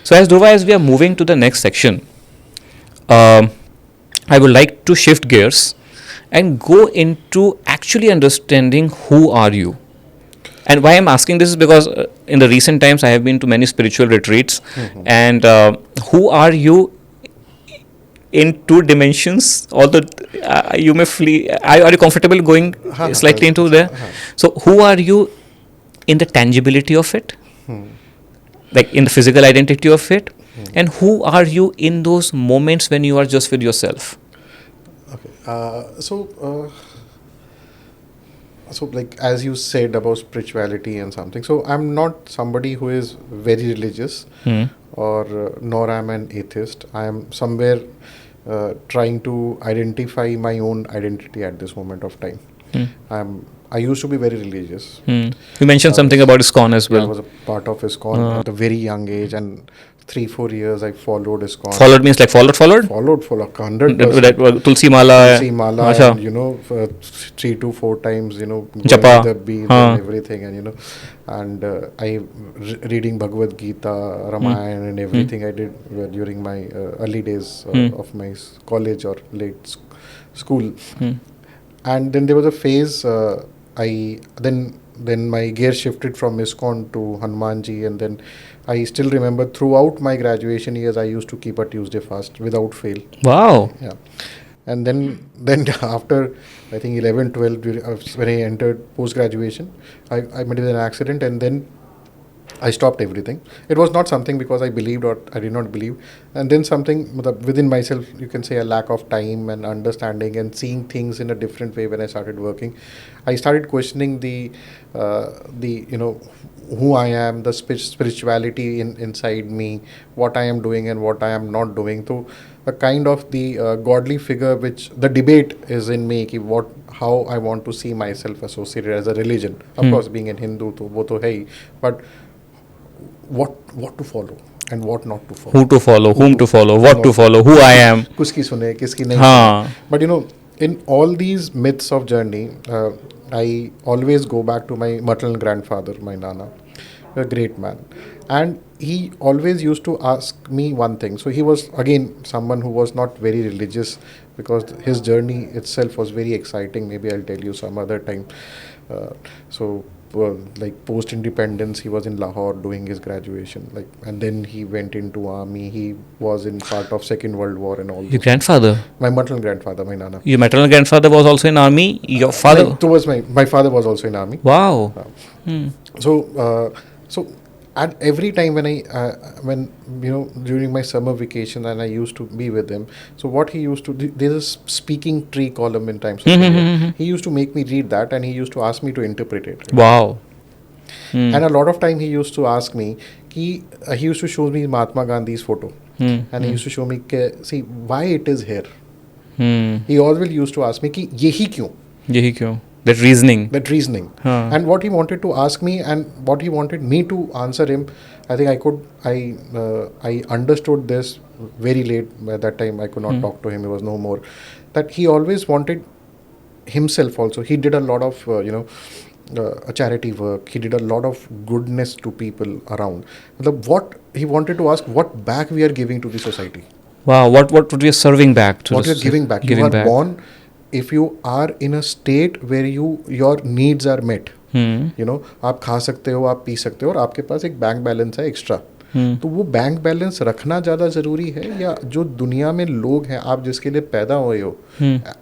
So as Dhruv, as we are moving to the next section, I would like to shift gears and go into actually understanding who are you. And why I'm asking this is because in the recent times I have been to many spiritual retreats, and who are you in two dimensions? Although you may flee, are you comfortable going slightly into there? So who are you in the tangibility of it, like in the physical identity of it, and who are you in those moments when you are just with yourself? Okay, so like as you said about spirituality and something, so I'm not somebody who is very religious, or nor am an atheist. I am somewhere trying to identify my own identity at this moment of time. I used to be very religious. You mentioned something about ISKCON as well. I was a part of ISKCON at a very young age, and 3-4 years I followed ISKCON. Followed means like followed? Followed 100%. Tulsi Mala. Tulsi Mala, and, for 3 to 4 times, Japa. the beads and everything, and I reading Bhagavad Gita, Ramayana, and everything I did during my early days of my college or late school. And then there was a phase. Then my gear shifted from ISKCON to Hanumanji, and then I still remember throughout my graduation years I used to keep a Tuesday fast without fail. Wow. Yeah. And then after I think 11, 12, when I entered post graduation, I met with an accident, and then I stopped everything. It was not something because I believed or I did not believe. And then something within myself, you can say a lack of time and understanding and seeing things in a different way when I started working. I started questioning the who I am, the spirituality inside me, what I am doing and what I am not doing. So a kind of the godly figure, which the debate is in me, how I want to see myself associated as a religion. Of course, being a Hindu, wo to hai, but what to follow and what not to follow. Who to follow, whom to follow, what to follow, who I am. Kiski sune, kiski nahi sune. But in all these myths of journey, I always go back to my maternal grandfather, my Nana, a great man. And he always used to ask me one thing. So he was, again, someone who was not very religious, because his journey itself was very exciting. Maybe I'll tell you some other time. Like post-independence, he was in Lahore doing his graduation. And then he went into army. He was in part of Second World War and all. Your grandfather? My maternal grandfather, my Nana. Your maternal grandfather was also in army? Your father? My father was also in army. Wow. So at every time when during my summer vacation and I used to be with him, so what he used to do, there's a speaking tree column in Times of India. He used to make me read that, and he used to ask me to interpret it. Wow. And a lot of time he used to ask me, he used to show me Mahatma Gandhi's photo, and he used to show me, see why it is here. He always used to ask me, ki yehi kyun? That reasoning. And what he wanted to ask me and what he wanted me to answer him, I think I understood this very late. By that time, I could not talk to him. He was no more. That he always wanted himself also. He did a lot of, charity work. He did a lot of goodness to people around. What he wanted to ask, what back we are giving to the society. Wow, what we are serving back to what we are giving back. You are born, if you are in a state where your needs are met, आप खा सकते हो, आप P सकते हो, और आपके पास एक बैंक बैलेंस है एक्स्ट्रा, तो वो बैंक बैलेंस रखना ज़्यादा ज़रूरी है, या जो दुनिया में लोग हैं, आप जिसके लिए पैदा हुए हो,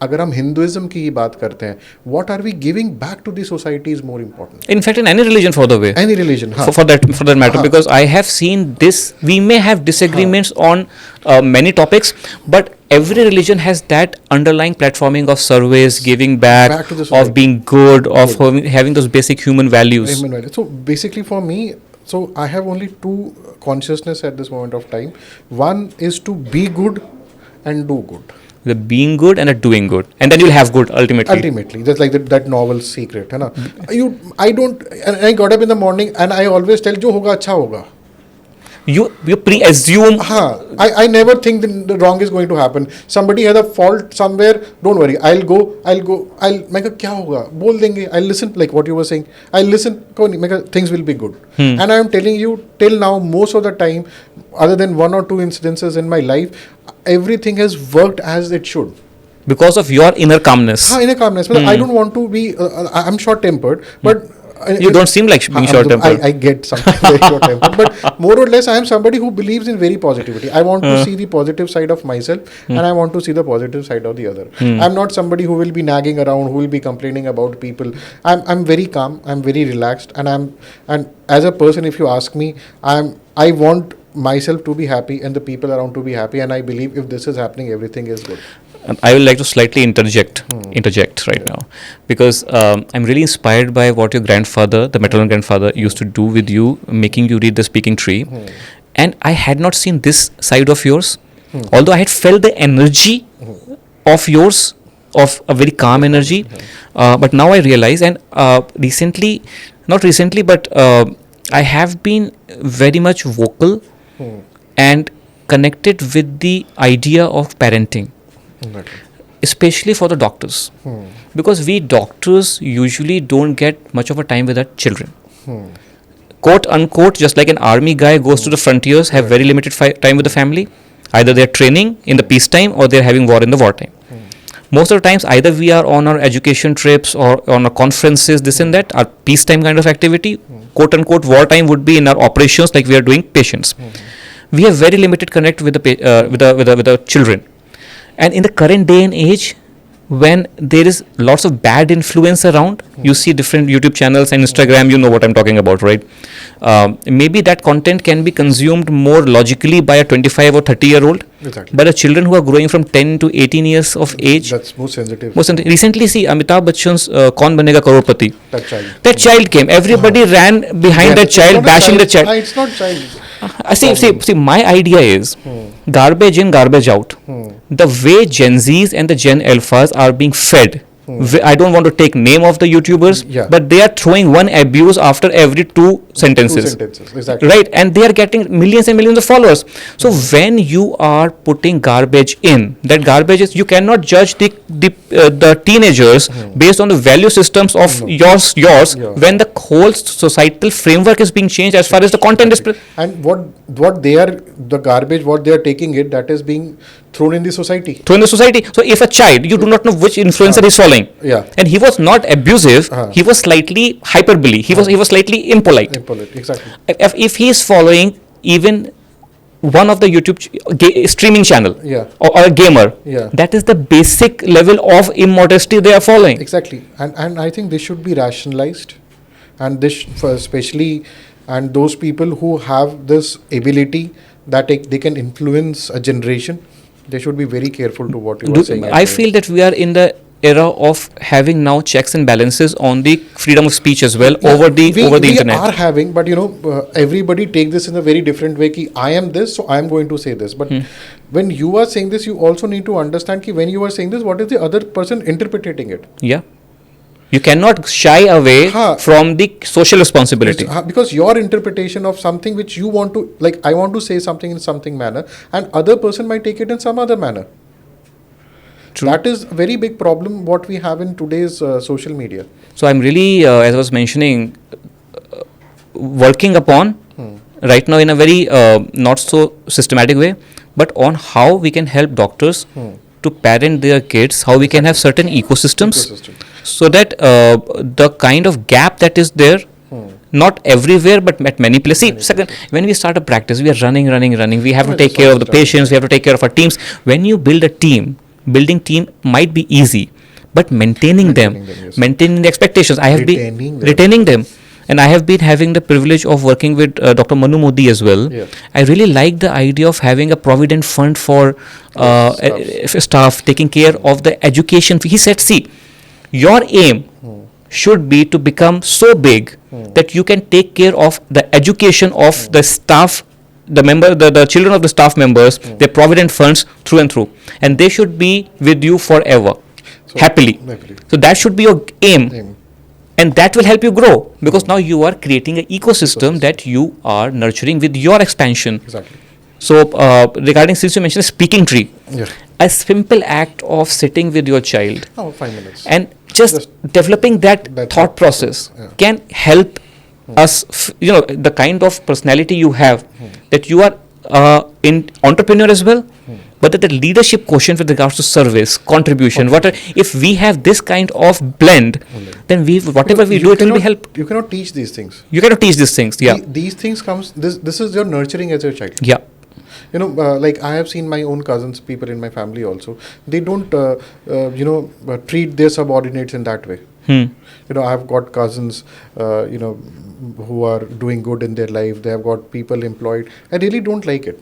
अगर हम हिंदुइज्म की ही बात करते हैं, what are we giving back to the society is more important. In fact, in any religion, for the way. Any religion. For that matter, because I have seen this, we may have disagreements on many topics, but every religion has that underlying platforming of service, giving back to the society, of being good, of having those basic human values. So basically for me, so I have only two consciousness at this moment of time. One is to be good and do good. The being good and the doing good, and then you'll have good ultimately. Just like that novel Secret, है ना? I got up in the morning and I always tell, जो होगा अच्छा होगा. You pre-assume. I never think the wrong is going to happen. Somebody has a fault somewhere, don't worry, I'll go, मैं कहा क्या होगा, बोल देंगे, I'll listen, like what you were saying, I'll listen, कोई नहीं, मैं कहा things will be good. And I am telling you, till now, most of the time, other than 1 or 2 incidences in my life, everything has worked as it should. Because of your inner calmness. Inner calmness. I don't want to be, I'm short-tempered, but you don't seem like being short-tempered. I get something very short-tempered, but more or less I am somebody who believes in very positivity. I want to see the positive side of myself, and I want to see the positive side of the other. I'm not somebody who will be nagging around, who will be complaining about people. I'm very calm, I'm very relaxed, and as a person, if you ask me, I want myself to be happy and the people around to be happy, and I believe if this is happening, everything is good. I would like to slightly interject right now, because I'm really inspired by what your grandfather, the maternal grandfather, used to do with you, making you read the speaking tree. And I had not seen this side of yours, although I had felt the energy of yours, of a very calm energy. But now I realize, and not recently, but I have been very much vocal and connected with the idea of parenting. Especially for the doctors, because we doctors usually don't get much of a time with our children. Quote unquote, just like an army guy goes to the frontiers, have very limited time with the family. Either they're training in the peacetime or they're having war in the wartime. Most of the times, either we are on our education trips or on our conferences, this and that, our peacetime kind of activity. Quote unquote, wartime would be in our operations, like we are doing patients. We have very limited connect with the children. And in the current day and age, when there is lots of bad influence around, you see different YouTube channels and Instagram, you know what I'm talking about, right? Maybe that content can be consumed more logically by a 25 or 30-year-old. Exactly. But the children who are growing from 10 to 18 years of age. That's most sensitive. Recently, see Amitabh Bachchan's Kaun Banega Crorepati. That child came. Everybody ran behind that child, bashing the child. It's not child. See, my idea is garbage in, garbage out. The way Gen Zs and the Gen Alphas are being fed, I don't want to take name of the YouTubers, but they are throwing one abuse after every 2 sentences. Exactly. Right, and they are getting millions and millions of followers. So when you are putting garbage in, that garbage is, you cannot judge the teenagers based on the value systems of yours when the whole societal framework is being changed as far as the content is. And what they are, the garbage, what they are taking it, that is being thrown in the society. So if a child, you do not know which influencer is following, and he was not abusive, he was slightly hyperbole, he was slightly impolite. Exactly. If he is following even one of the YouTube streaming channel or a gamer, that is the basic level of immodesty they are following. Exactly. And I think this should be rationalized, and this especially, and those people who have this ability that they can influence a generation, they should be very careful to what you are saying. I feel that we are in the era of having now checks and balances on the freedom of speech as well over the internet. We are having, but everybody take this in a very different way. Ki I am this, so I am going to say this. But when you are saying this, you also need to understand ki when you are saying this, what is the other person interpreting it? Yeah. You cannot shy away from the social responsibility. Because your interpretation of something which you want to, like I want to say something in something manner, and other person might take it in some other manner. True. That is a very big problem what we have in today's social media. So I'm really, as I was mentioning, working upon right now in a very not so systematic way, but on how we can help doctors to parent their kids, how we can have certain ecosystems. So that the kind of gap that is there, not everywhere, but at many places. See, when we start a practice, we are running. We have to take care of the patients, we have to take care of our teams. When you build a team, building team might be easy, but maintaining them, maintaining the expectations. I have been retaining them. And I have been having the privilege of working with Dr. Manu Modi as well. Yeah. I really like the idea of having a provident fund for staff taking care of the education. He said, see, your aim should be to become so big that you can take care of the education of the staff, the children of the staff members, their provident funds through and through. And they should be with you forever, happily. So that should be your aim. And that will help you grow, because now you are creating an ecosystem that you are nurturing with your expansion. Exactly. So, regarding, since you mentioned speaking tree, Yeah. a simple act of sitting with your child 5 minutes. and just developing that thought process can help us, the kind of personality you have, that you are in entrepreneur as well, but that the leadership quotient with regards to service, contribution, if we have this kind of blend, then whatever we do, it will be help. You cannot teach these things. You cannot teach these things. Yeah. These things comes. This is your nurturing as a child. Yeah. Like I have seen my own cousins, people in my family also. They don't, treat their subordinates in that way. I have got cousins, who are doing good in their life. They have got people employed. I really don't like it.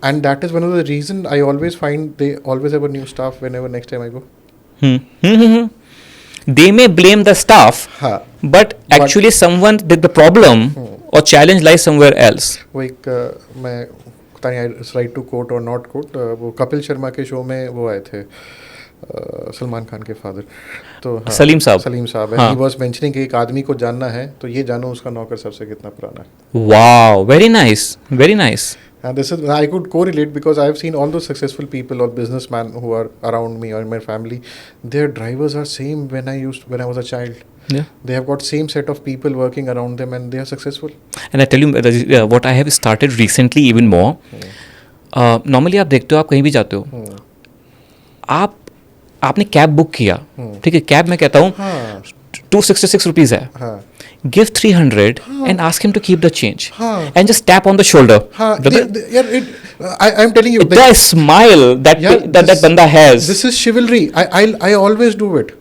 And that is one of the reasons I always find they always have a new staff whenever next time I go. They may blame the staff, but actually someone did the problem or challenge lies somewhere else. वो एक मैं पता नहीं right to coat और not coat, वो कपिल शर्मा के show में वो आए थे, सलमान खान के फादर, तो सलीम साहब है. ही वाज मेंशनिंग कि एक आदमी को जानना है तो ये जानो उसका नौकर सबसे कितना पुराना है. Wow, very nice, very nice. And this is, I could correlate because I have seen all those successful people or businessmen who are around me or in my family. Their drivers are same when I was a child. Yeah. They have got same set of people working around them and they are successful. And I tell you what I have started recently even more. Normally आप देखते हो, आप कहीं भी जाते हो, आपने cab book किया, ठीक है, कैब में कहता हूँ 266 rupees है. Give 300 and ask him to keep the change and just tap on the shoulder. I'm telling you, the smile that banda has. This is chivalry. I always do it.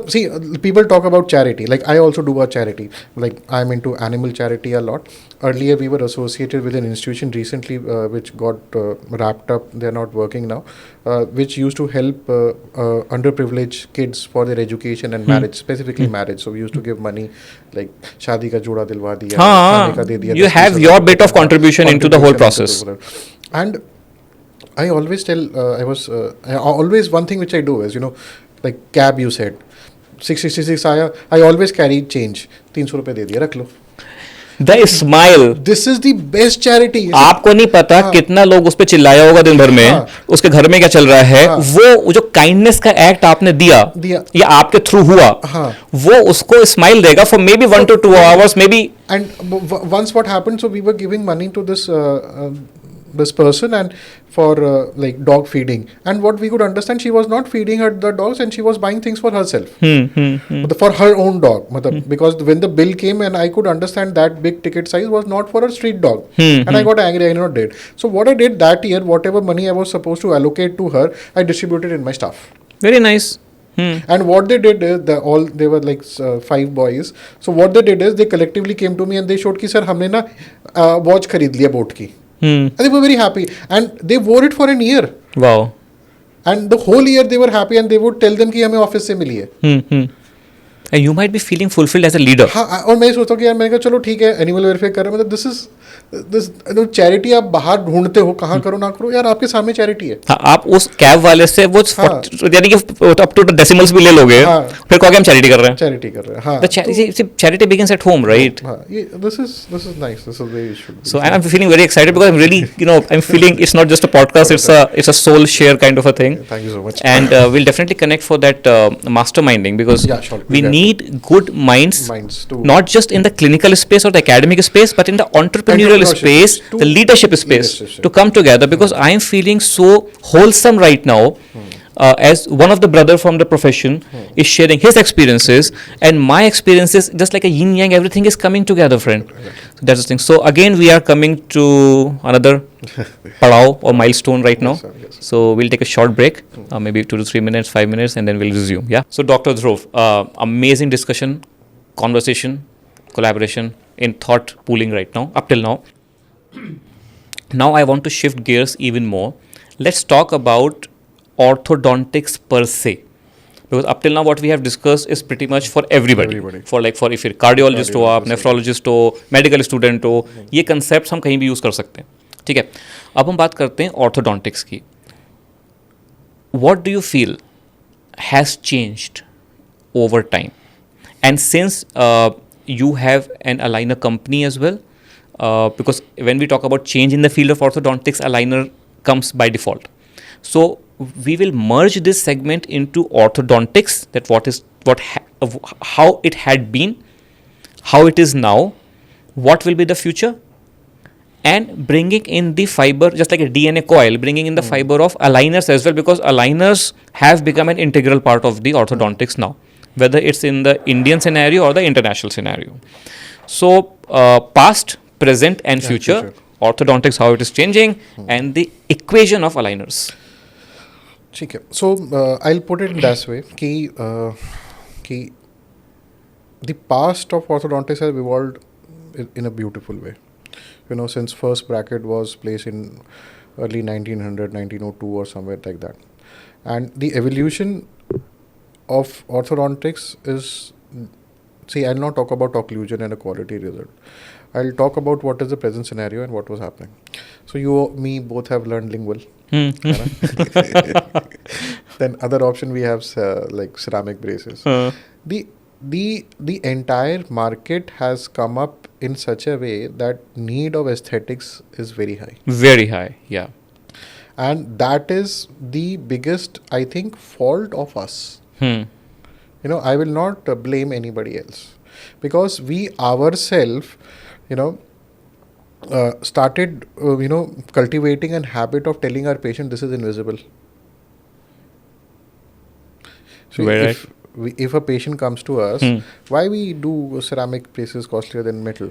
See, people talk about charity. Like I also do a charity. Like I'm into animal charity a lot. Earlier we were associated with an institution recently which got wrapped up. They're not working now. Which used to help underprivileged kids for their education and marriage, specifically marriage. So we used to give money, like शादी का जोड़ा दिलवा दिया, खाने का दे दिया. You have your bit of contribution into the whole process. And I always tell, always one thing which I do is, like cab you said, 666 आया, I always carry change, 300 रुपए दे दिया, रख लो. The smile. This is the best charity. आपको नहीं पता कितना लोग उस पे चिल्लाया होगा दिन भर में, उसके घर में क्या चल रहा है, वो जो काइंडनेस का एक्ट आपने दिया या आपके थ्रू हुआ, वो उसको स्माइल देगा for maybe 1 to 2 hours maybe. And once what happened, so we were giving money to this person and for like dog feeding, and what we could understand, she was not feeding the dogs and she was buying things for herself, for her own dog, because when the bill came and I could understand that big ticket size was not for a street dog, and I got angry. I not did. So what I did that year, whatever money I was supposed to allocate to her, I distributed in my staff. Very nice. And what they did is they were like 5 boys. So what they did is they collectively came to me and they showed कि sir हमने ना watch खरीद लिया boat की. And they were very happy and they wore it for a year. Wow. And the whole year they were happy and they would tell them कि हमें office से मिली है. And you might be feeling fulfilled as a leader. हाँ, और मैं सोचता हूँ कि यार मैंने कहा चलो ठीक है, एनिमल वेलफेयर कर रहे हैं, मतलब दिस चैरिटी आप बाहर ढूंढते हो, कहाँ करो ना करो, यार आपके सामने चैरिटी है. हाँ, आप उस कैब वाले से वो यानी कि अप टू डेसिमल्स भी ले लोगे, फिर कहोगे हम चैरिटी कर रहे हैं. हाँ, charity begins at home, right? This is nice. This is where you should be. So I'm feeling very excited because I'm really, I'm feeling it's not just a podcast, it's a soul share kind of a thing. Thank you so much. And we'll definitely connect for that masterminding, because we need good minds to not just in the clinical space or the academic space, but in the entrepreneurial space, the leadership space, to come together, because I am feeling so wholesome right now. As one of the brother from the profession is sharing his experiences and my experiences, just like a yin yang, everything is coming together, friend. So that's the thing. So again, we are coming to another padav or milestone right now. Yes. So we'll take a short break, maybe 2 to 3 minutes, 5 minutes, and then we'll resume. Yeah. So Dr. Dhruv, amazing discussion, conversation, collaboration in thought pooling right now, up till now. Now I want to shift gears even more. Let's talk about orthodontics per se, because up till now what we have discussed is pretty much for everybody. For if you're cardiologist हो आप, nephrologist हो, medical student हो, ये concepts हम कहीं भी use कर सकते हैं. ठीक है, अब हम बात करते हैं orthodontics की. What do you feel has changed over time? And since you have an aligner company as well, because when we talk about change in the field of orthodontics, aligner comes by default. So we will merge this segment into orthodontics, that how it had been, how it is now, what will be the future, and bringing in the fiber, just like a DNA coil, bringing in the fiber of aligners as well, because aligners have become an integral part of the orthodontics now, whether it's in the Indian scenario or the international scenario. So past, present and future, orthodontics, how it is changing, and the equation of aligners. Okay. So I'll put it in this way, कि the past of orthodontics has evolved in a beautiful way. Since first bracket was placed in early 1900, 1902 or somewhere like that. And the evolution of orthodontics is, I'll not talk about occlusion and a quality result. I'll talk about what is the present scenario and what was happening. So you, me, both have learned lingual. Then other option we have like ceramic braces. The entire market has come up in such a way that need of aesthetics is very high. Very high, yeah. And that is the biggest, I think, fault of us. I will not blame anybody else, because we ourselves, started, cultivating a habit of telling our patient this is invisible. So if a patient comes to us, why we do ceramic braces costlier than metal?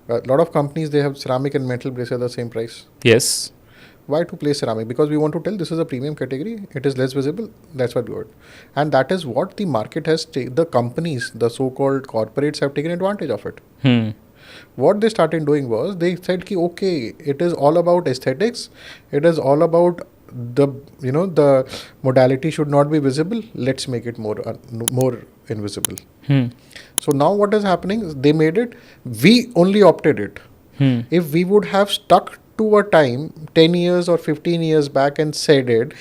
A lot of companies, they have ceramic and metal braces at the same price. Yes. Why to place ceramic? Because we want to tell this is a premium category. It is less visible. That's what we want. And that is what the market has, the companies, the so-called corporates have taken advantage of it. What they started doing was, they said, okay, it is all about aesthetics. It is all about the modality should not be visible. Let's make it more invisible. So now what is happening is, they made it, we only opted it. If we would have stuck to a time 10 years or 15 years back and said it,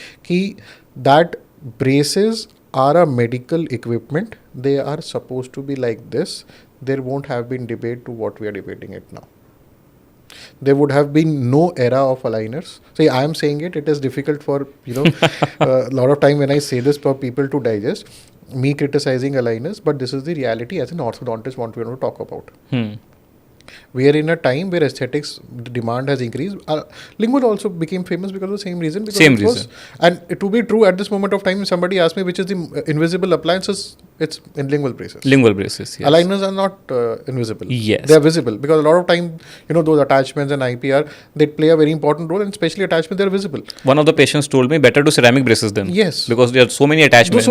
that braces are a medical equipment, they are supposed to be like this, there won't have been debate to what we are debating it now. There would have been no era of aligners. See, I am saying it is difficult for, a lot of time when I say this for people to digest, me criticizing aligners, but this is the reality as an orthodontist want to talk about. We are in a time where aesthetics demand has increased. Lingual also became famous because of the same reason. And to be true, at this moment of time, somebody asked me which is the invisible appliances, it's in lingual braces. Lingual braces, yes. Aligners are not invisible. Yes. They are visible because a lot of time, those attachments and IPR, they play a very important role, and especially attachments, they are visible. One of the patients told me better do ceramic braces then. Yes. Because there are so many attachments.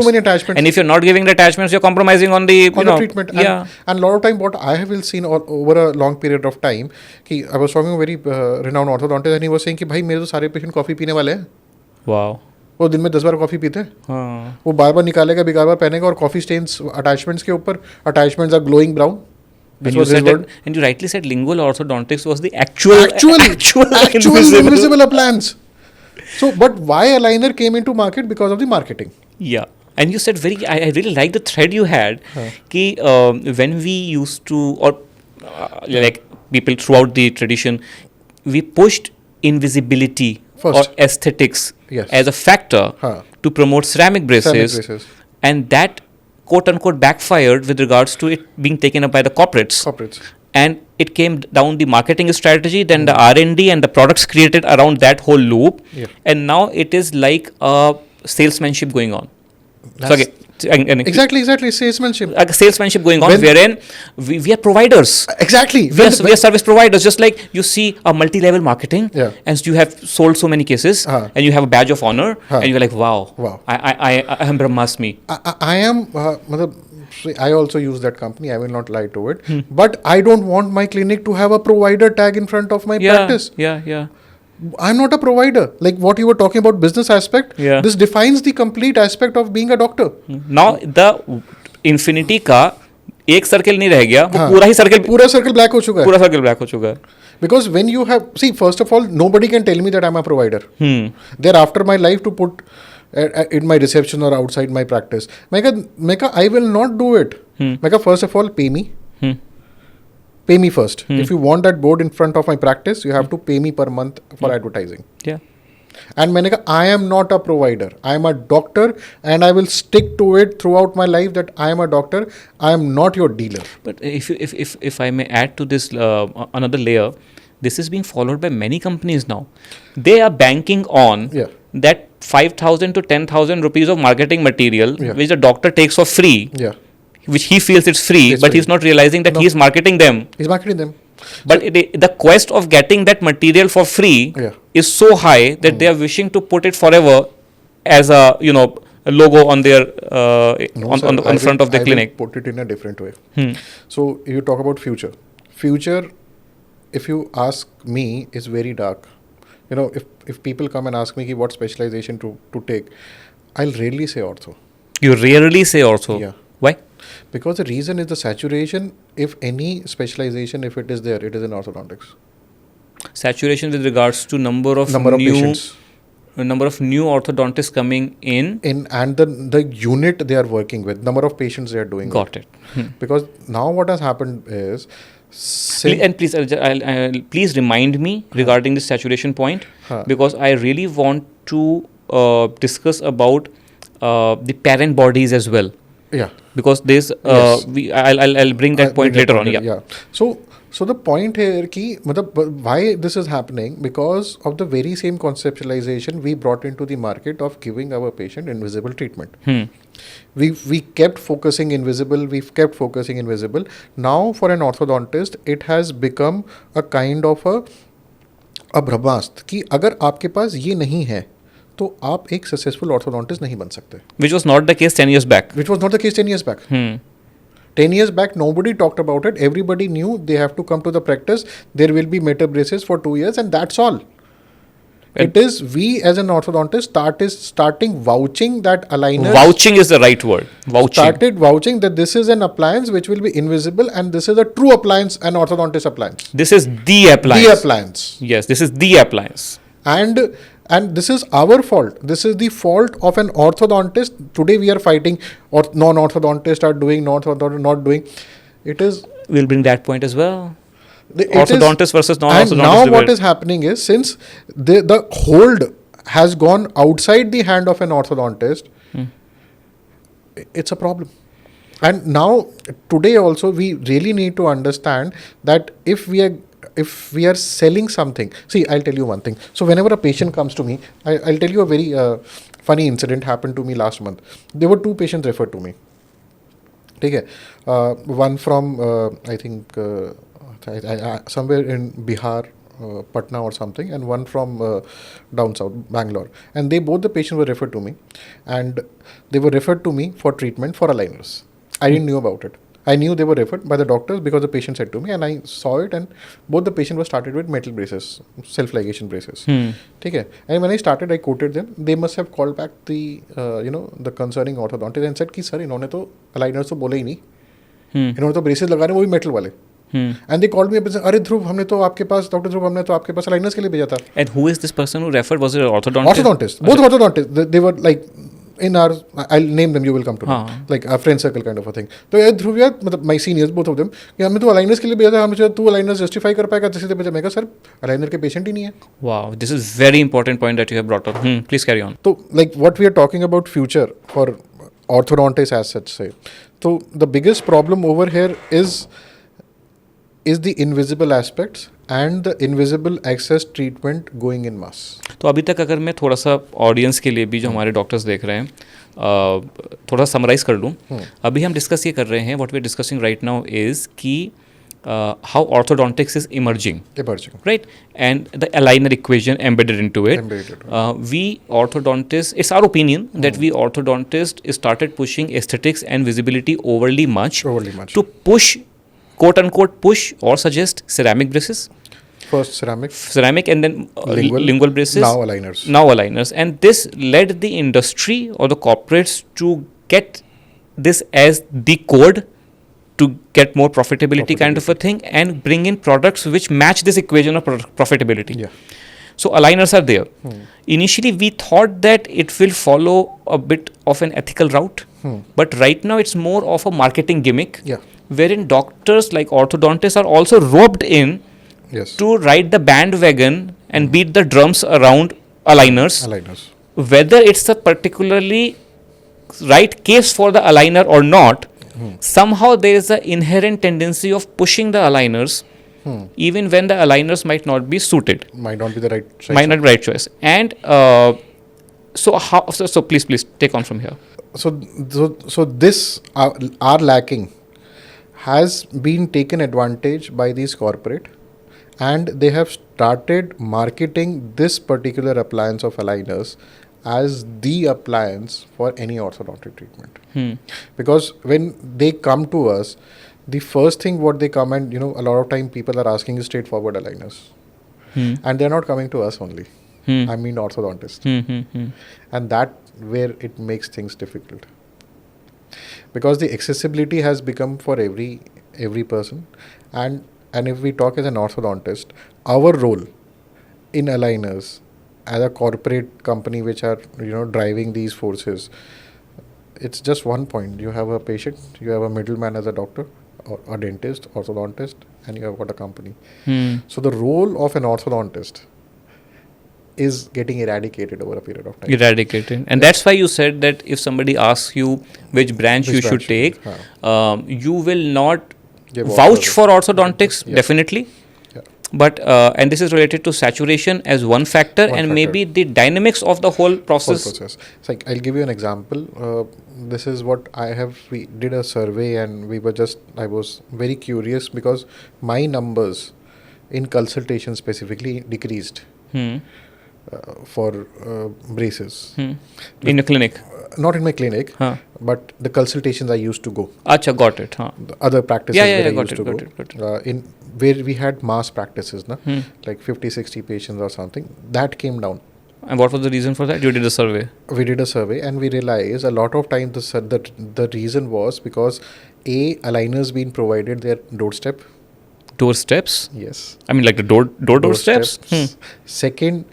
And if you're not giving the attachments, you're compromising on the treatment. And a lot of time, what I have seen over a long period of time, I was talking to a very renowned orthodontist, and he was saying कि भाई मेरे तो सारे patient coffee पीने वाले हैं. Wow. वो दिन में 10 बार कॉफी पीते हैं. वो बार बार निकालेगा, बार बार पहनेगा, और कॉफी स्टेन्स अटैचमेंट्स के ऊपर, attachments are glowing brown. And you rightly said lingual orthodontics was the actual invisible appliance. So, but why aligner came into market? Because of the marketing. Yeah. And you said I really like the thread you had. When we used to, or like people throughout the tradition, we pushed invisibility first, or aesthetics as a factor to promote ceramic braces. And that quote unquote backfired with regards to it being taken up by the corporates. And it came down the marketing strategy, then the R&D and the products created around that whole loop. And now it is like a salesmanship going on. Exactly, salesmanship. Salesmanship going on, wherein we are providers. Exactly. We are service providers. Just like you see a multi-level marketing, and you have sold so many cases, and you have a badge of honor, and you're like, wow. I am Brahmasmi. I am. I also use that company. I will not lie to it. But I don't want my clinic to have a provider tag in front of my practice. Yeah. I'm not a provider. Like what you were talking about, business aspect. This defines the complete aspect of being a doctor. Now the infinity का एक circle नहीं रह गया, पूरा circle black हो चुका है. Because when you have, first of all, nobody can tell me that I'm a provider. They're after my life to put in my reception or outside my practice. I will not do it. मैं कहा first of all पे मी, Hmm. pay me first. If you want that board in front of my practice, you have to pay me per month for advertising. Yeah. And मैंने कहा I am not a provider. I am a doctor and I will stick to it throughout my life that I am a doctor. I am not your dealer. But if I may add to this another layer, this is being followed by many companies now. They are banking on Yeah. that 5,000 to 10,000 rupees of marketing material Yeah. which the doctor takes for free, Yeah. which he feels it's free, It's but free. he's not realizing that he's marketing them. He's marketing them. But the quest of getting that material for free Yeah. is so high that they are wishing to put it forever as a a logo on their No, on sir, the I front will- of the I will clinic. put it in a different way. Hmm. So you talk about future. Future, if you ask me, is very dark. If people come and ask me ki what specialization to take, I'll rarely say ortho. You rarely say also. Yeah. Why? Because the reason is the saturation. If any specialization, if it is there, it is in orthodontics. Saturation with regards to number of patients. Number of new orthodontists coming in. And the unit they are working with, number of patients they are doing. Got it. Because now what has happened is, Please remind me regarding this saturation point, because I really want to discuss about the parent bodies as well. Yeah. Because there's Yes. I'll bring that point later on. Yeah. So the point here ki why this is happening, because of the very same conceptualization we brought into the market of giving our patient invisible treatment. We kept focusing invisible. We've kept focusing invisible. Now for an orthodontist, it has become a kind of a ब्रह्मास्त्र कि अगर आपके पास ये नहीं है तो आप एक successful orthodontist नहीं बन सकते. Which was not the case 10 years back. Which was not the case 10 years back. 10 years back, nobody talked about it. Everybody knew they have to come to the practice. There will be metal braces for 2 years, and that's all. It is we as an orthodontist starting vouching that aligners. Vouching is the right word. Vouching. Started vouching that this is an appliance which will be invisible, and this is a true appliance, an orthodontist appliance. This is the appliance. The appliance. Yes, this is the appliance. And this is our fault. This is the fault of an orthodontist. Today we are fighting, or non-orthodontists are doing, non-orthodontists not doing. It is. We'll bring that point as well. Orthodontist versus non-orthodontist. And now what is happening is, since the hold has gone outside the hand of an orthodontist, it's a problem. And now today also we really need to understand that if we are selling something, see, I'll tell you one thing. So whenever a patient comes to me, I'll tell you a very funny incident happened to me last month. There were 2 patients referred to me. Okay, one from I think somewhere in Bihar, Patna or something, and one from down south, Bangalore. And both the patients were referred to me, and they were referred to me for treatment for aligners. I didn't know about it. I knew they were referred by the doctors because the patient said to me, and I saw it, and both the patients were started with metal braces, self-ligation braces. Okay. And when I started, I quoted them. They must have called back the the concerning orthodontist and said कि sir इन्होंने तो aligners तो बोले ही नहीं, इन्होंने तो braces लगा रहे वो भी metal वाले. And they called me up and said, अरे ध्रुव हमने तो आपके पास डॉक्टर ध्रुव हमने तो आपके पास aligners के लिए भेजा था. And who is this person who referred? Was it an orthodontist? Orthodontist. Both orthodontists. They were like in our, I'll name them, you will come to know. Like a friend circle kind of a thing. तो यार ध्रुव यार मतलब my seniors both of them कि हमने तो aligners के लिए भेजा था, हमें तू aligners justify कर पाएगा जैसे भेजा. मैं कहा सर aligner के patient ही नहीं है. Wow, this is very important point that you have brought up. Please carry on. So like what we are talking about future for orthodontists as such say. So the biggest problem over here is the invisible aspects and the invisible access treatment going in mass. तो अभी तक अगर मैं थोड़ा सा audience के लिए भी जो हमारे डॉक्टर्स देख रहे हैं थोड़ा समराइज कर लूँ. अभी हम डिस्कस ये कर रहे हैं, what we are discussing right now is कि how orthodontics is emerging, right? And the aligner equation embedded into it. We orthodontists, it's our opinion that we orthodontists started pushing aesthetics and visibility overly much to push, quote unquote, push or suggest ceramic braces. First ceramic and then lingual braces. Now aligners. And this led the industry or the corporates to get this as the code to get more profitability kind of a thing and bring in products which match this equation of profitability. Yeah. So aligners are there. Initially, we thought that it will follow a bit of an ethical route, but right now it's more of a marketing gimmick, wherein doctors like orthodontists are also roped in to ride the bandwagon and beat the drums around aligners. Whether it's a particularly right case for the aligner or not, somehow there is an inherent tendency of pushing the aligners, even when the aligners might not be suited. Might not be the right choice. Might not be the right choice. And so please take on from here. So this our lacking has been taken advantage by these corporate, and they have started marketing this particular appliance of aligners as the appliance for any orthodontic treatment. Because when they come to us, the first thing what they come and, a lot of time people are asking is straightforward aligners. And they're not coming to us only. I mean orthodontists. And that where it makes things difficult. Because the accessibility has become for every person. And if we talk as an orthodontist, our role in aligners as a corporate company which are, driving these forces, it's just one point. You have a patient, you have a middleman as a doctor, or a dentist, orthodontist, and you have got a company. So the role of an orthodontist is getting eradicated over a period of time. And that's why you said that if somebody asks you which branch you should take, you will not vouch for orthodontics, definitely. But and this is related to saturation as one factor, and maybe the dynamics of the whole process. It's like, I'll give you an example. This is what we did a survey, and I was very curious because my numbers in consultation specifically decreased for braces. In a clinic? Not in my clinic, but the consultations I used to go. Acha, got it. The other practices I used to go. Got it. In where we had mass practices, like 50-60 patients or something, that came down. And what was the reason for that? You did a survey. We did a survey, and we realized a lot of times the reason was because aligners being provided their doorstep. Doorsteps? Yes. I mean, like the doorsteps? Second,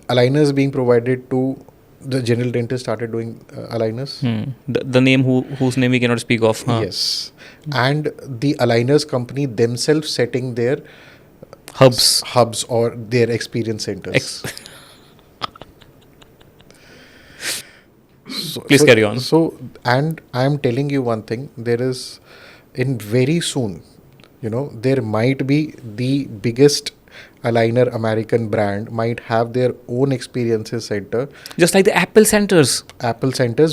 aligners being provided to the general dentist started doing aligners. The name whose name we cannot speak of. Yes. And the aligners company themselves setting their hubs or their experience centers. Please carry on. And I am telling you one thing, there is in very soon, there might be the biggest aligner American brand might have their own experiences center. Just like the Apple centers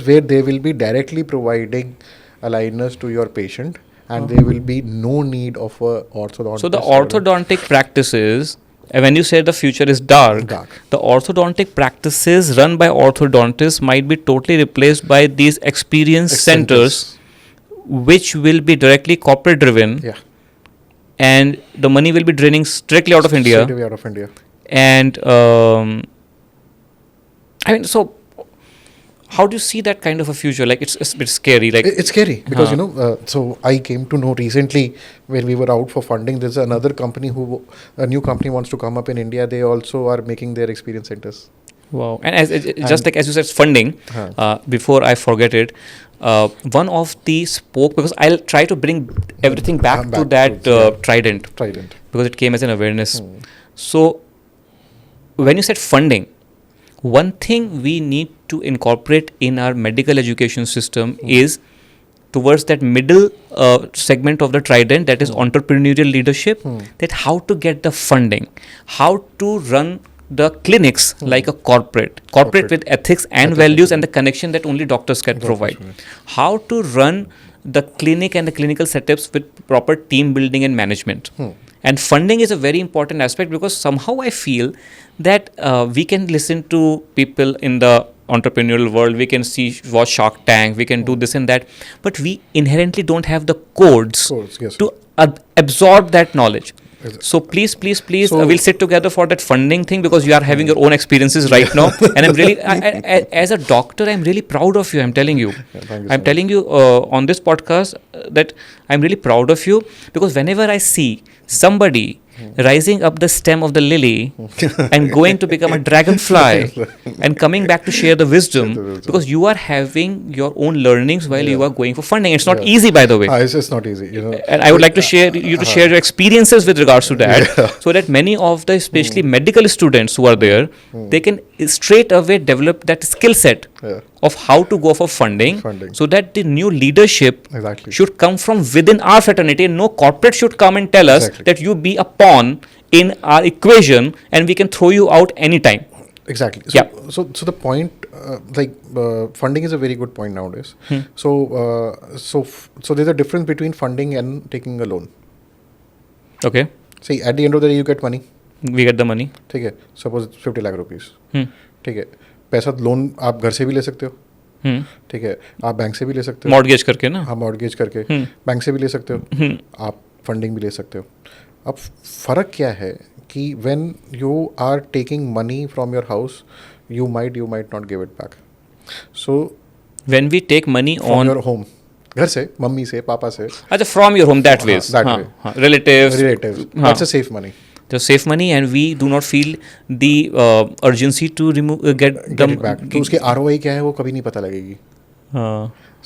where they will be directly providing aligners to your patient, and there will be no need of a orthodontist. So the orthodontic practices, when you say the future is dark, the orthodontic practices run by orthodontists might be totally replaced by these experience centers, which will be directly corporate driven. Yeah. And the money will be draining strictly out of India. Strictly out of India. And so how do you see that kind of a future? Like, it's a bit scary. Like, it's scary because so I came to know recently when we were out for funding, there's another company a new company wants to come up in India. They also are making their experience centers. Wow. And as you said, funding, before I forget it, one of the because I'll try to bring everything back to that Trident, because it came as an awareness. So when you said funding, one thing we need to incorporate in our medical education system is towards that middle segment of the Trident, that is entrepreneurial leadership, that how to get the funding, how to run the clinics like a corporate with ethics and values and the connection that only doctors can provide. How to run the clinic and the clinical setups with proper team building and management. And funding is a very important aspect, because somehow I feel that we can listen to people in the entrepreneurial world, we can watch Shark Tank, we can do this and that, but we inherently don't have the codes to absorb that knowledge. So please, we'll sit together for that funding thing, because you are having your own experiences right now. And I'm really, as a doctor, I'm really proud of you. I'm telling you. I'm telling you on this podcast that I'm really proud of you, because whenever I see somebody rising up the stem of the lily and going to become a dragonfly and coming back to share the wisdom, because you are having your own learnings while you are going for funding. It's not easy, by the way. It's not easy, And I would like to share you to share your experiences with regards to that, so that many of the especially medical students who are there, they can straight away develop that skill set of how to go for funding, so that the new leadership should come from within our fraternity. No corporate should come and tell us that you be a pawn in our equation and we can throw you out anytime. Exactly. So the point, funding is a very good point nowadays. So there's a difference between funding and taking a loan. Okay. See, at the end of the day, you get money. We get the money. ठीक है. Suppose 50 lakh rupees. ठीक है. पैसा loan आप घर से भी ले सकते हो. ठीक है. आप बैंक से भी ले सकते हो. मॉर्गेज करके ना. हाँ, मॉर्गेज करके बैंक से भी ले सकते हो. आप फंडिंग भी ले सकते हो. अब फ़र्क क्या है कि when you are taking money from your house, you might not give it back. So when we take money from on your home, घर से, मम्मी से, पापा से. अच्छा, from your home, that ways. That way. Relatives. That's a safe money. The safe money, and we do not feel the urgency to get it back. तो उसके ROI क्या है वो कभी नहीं पता लगेगी.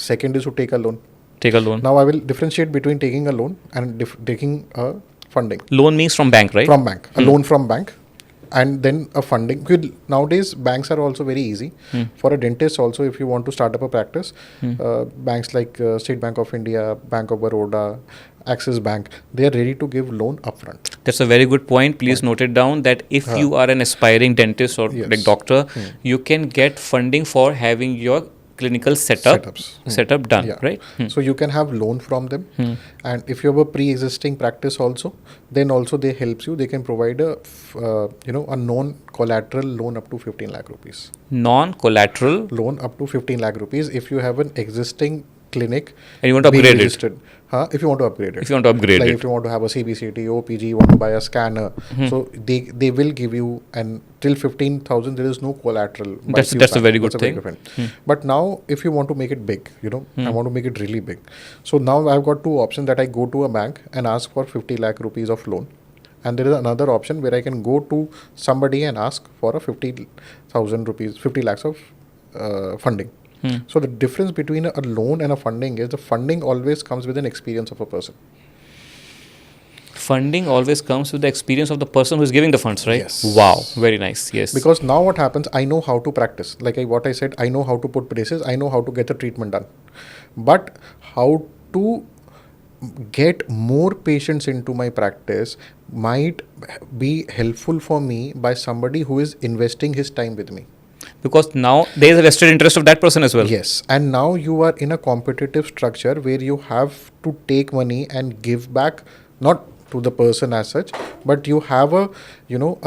Second is to take a loan. Take a loan. Now I will differentiate between taking a loan and taking a funding. Loan means from bank, right? From bank. A loan from bank. And then a funding. Nowadays, banks are also very easy. For a dentist also, if you want to start up a practice, banks like State Bank of India, Bank of Baroda, Axis Bank, they are ready to give loan upfront. That's a very good point. Please note it down that if you are an aspiring dentist or like doctor, you can get funding for having your clinical setup done, right? So you can have loan from them, and if you have a pre-existing practice also, then also they helps you. They can provide a non-collateral loan up to 15 lakh rupees. Non-collateral loan up to 15 lakh rupees if you have an existing clinic and you want to upgrade it. If you want to upgrade it. If you want to upgrade like it. If you want to have a CBCT, OPG, you want to buy a scanner. So they will give you, and till 15,000 there is no collateral. That's a very good thing. But now if you want to make it big, I want to make it really big. So now I've got two options, that I go to a bank and ask for 50 lakh rupees of loan. And there is another option where I can go to somebody and ask for a 50,000 rupees, 50 lakhs of funding. So the difference between a loan and a funding is the funding always comes with an experience of a person. Funding always comes with the experience of the person who is giving the funds, right? Yes. Wow, very nice. Yes. Because now what happens, I know how to practice. What I said, I know how to put braces, I know how to get the treatment done. But how to get more patients into my practice might be helpful for me by somebody who is investing his time with me. Because now there is a vested interest of that person as well. Yes. And now you are in a competitive structure where you have to take money and give back, not to the person as such, but you have a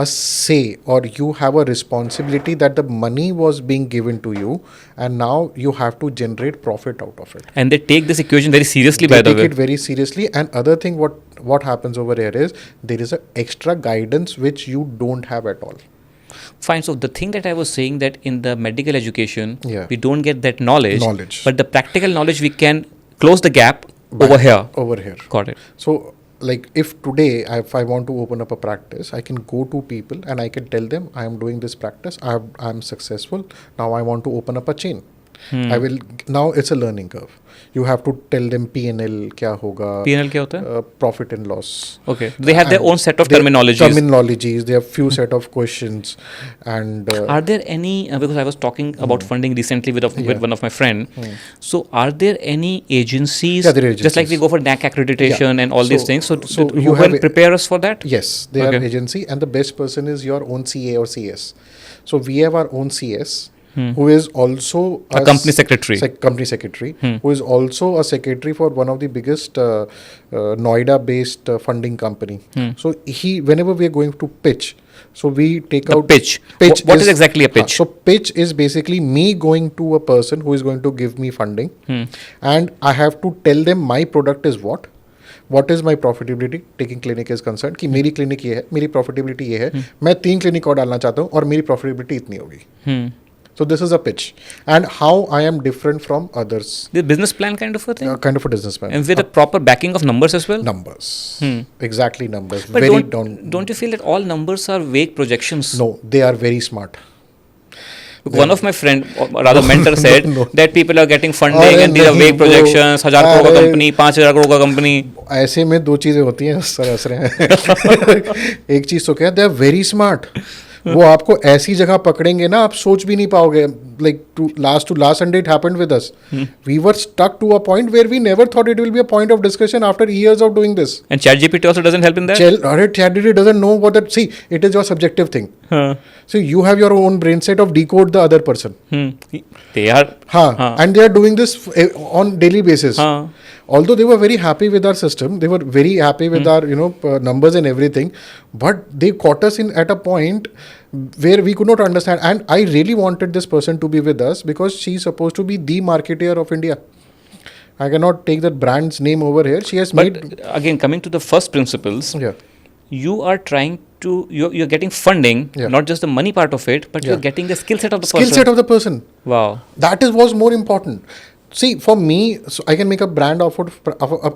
say, or you have a responsibility that the money was being given to you, and now you have to generate profit out of it. And they take this equation very seriously, by the way. They take it very seriously. And other thing, what happens over here is there is a extra guidance which you don't have at all. Fine. So the thing that I was saying, that in the medical education, we don't get that knowledge. But the practical knowledge, we can close the gap over here. Got it. So if today, if I want to open up a practice, I can go to people and I can tell them, I am doing this practice, I am successful, now I want to open up a chain. Now it's a learning curve. You have to tell them P&L kya hoga. P&L kya hota hai? Profit and loss. Okay. They have their own set of terminologies. They have few set of questions. And are there any, because I was talking about funding recently with one of my friend. So are there any agencies, just like we go for NAC accreditation and all these things, so you can prepare us for that? Yes, they are agency, and the best person is your own CA or CS. So we have our own CS, who is also a company secretary. Who is also a secretary for one of the biggest Noida-based funding company. So whenever we are going to pitch, so we take out pitch. What is exactly a pitch? So pitch is basically me going to a person who is going to give me funding, and I have to tell them my product is what is my profitability taking clinic is concerned, कि मेरी clinic ये है, मेरी profitability ये है, मैं 3 clinic और डालना चाहता हूँ और मेरी profitability इतनी होगी. So this is a pitch, and how I am different from others. The business plan kind of a thing? Kind of a business plan. And with a proper backing of numbers as well? Numbers. Exactly, numbers. But very don't you feel that all numbers are vague projections? No, they are very smart. One of my friend, or rather mentor, said that people are getting funding and these are vague projections. 1000 crore का company, 5000 crore का company. ऐसे में दो चीजें होती हैं sir, हंस रहे हैं. एक चीज तो क्या, दे आर वेरी स्मार्ट. वो आपको ऐसी जगह पकड़ेंगे ना, आप सोच भी नहीं पाओगे. Like to last Sunday it happened with us. We were stuck to a point where we never thought it will be a point of discussion after years of doing this. And ChatGPT also doesn't help in that? ChatGPT doesn't know what that. See, it is your subjective thing. So you have your own brain set of decode the other person. They are. And they are doing this on daily basis. Although they were very happy with our system, they were very happy with our numbers and everything, but they caught us in at a point where we could not understand. And I really wanted this person to be with us because she's supposed to be the marketeer of India. I cannot take that brand's name over here. She has made. Again, coming to the first principles, you are trying to, you're getting funding, not just the money part of it, but you're getting the skill set of the person. Skill set of the person. Wow. That was more important. See, for me, so I can make a brand of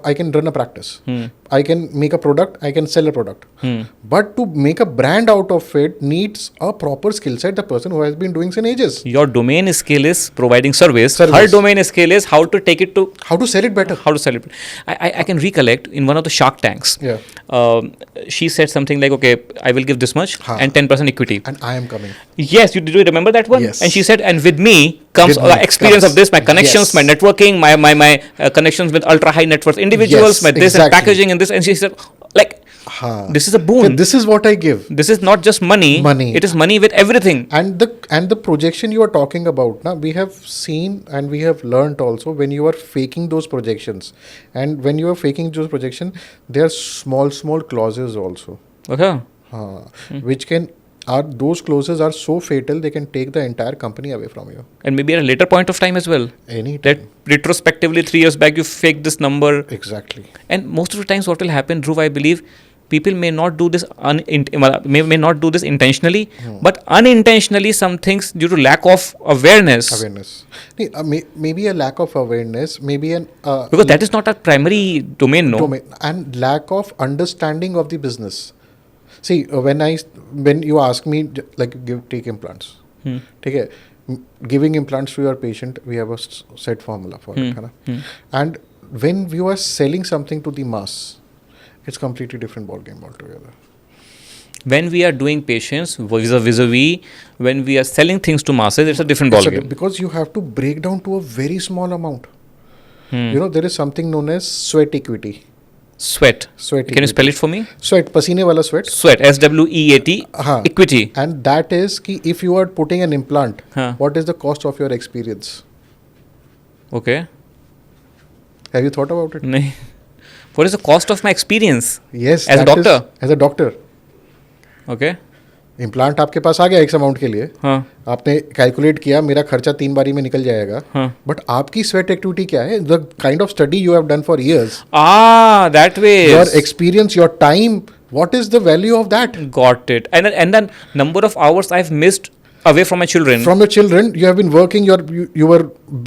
I can run a practice. I can make a product, I can sell a product. But to make a brand out of it needs a proper skill set, the person who has been doing this in ages. Your domain skill is providing service. Her domain skill is how to take it to... How to sell it better. How to sell it. I can recollect in one of the Shark Tanks, she said something like, okay, I will give this much and 10% equity. And I am coming. Yes, do you remember that one? Yes. And she said, and with me comes experience of this, my connections, my networking, my connections with ultra high net worth individuals, my this and packaging and this. And she said, like, this is a boon. This is what I give. This is not just money. It is money with everything. And the projection you are talking about, now we have seen and we have learned also when you are faking those projections. And when you are faking those projections, there are small clauses also. Okay. Which can... those clauses are so fatal, they can take the entire company away from you. And maybe at a later point of time as well. Any time. That retrospectively 3 years back, you faked this number. Exactly. And most of the times what will happen, Dhruv, I believe, people may not do this may not do this intentionally, but unintentionally some things due to lack of awareness. Maybe a lack of awareness, maybe an... because that is not our primary domain, no? And lack of understanding of the business. See, when you ask me, like, take implants. Okay, giving implants to your patient, we have a set formula for it. And when you are selling something to the mass, it's completely different ballgame altogether. When we are doing patients vis-a-vis, when we are selling things to masses, it's a different ballgame. Because you have to break down to a very small amount. There is something known as sweat equity. Sweat. Can you spell it for me? Sweat, pasine wala sweat. Sweat, SWEAT, equity. And that is ki if you are putting an implant, what is the cost of your experience? Okay. Have you thought about it? No. What is the cost of my experience? Yes. As a doctor? As a doctor. Okay. Implant आपके पास आ गया X amount के लिए, आपने calculate किया मेरा खर्चा 3 बारी में निकल जाएगा, बट आपकी स्वेट एक्टिविटी क्या है, the kind of study you have done for years, that way your experience, your time, what is the value of that? Got it. And the number of hours I have missed away from my children. From your children, you have been working, your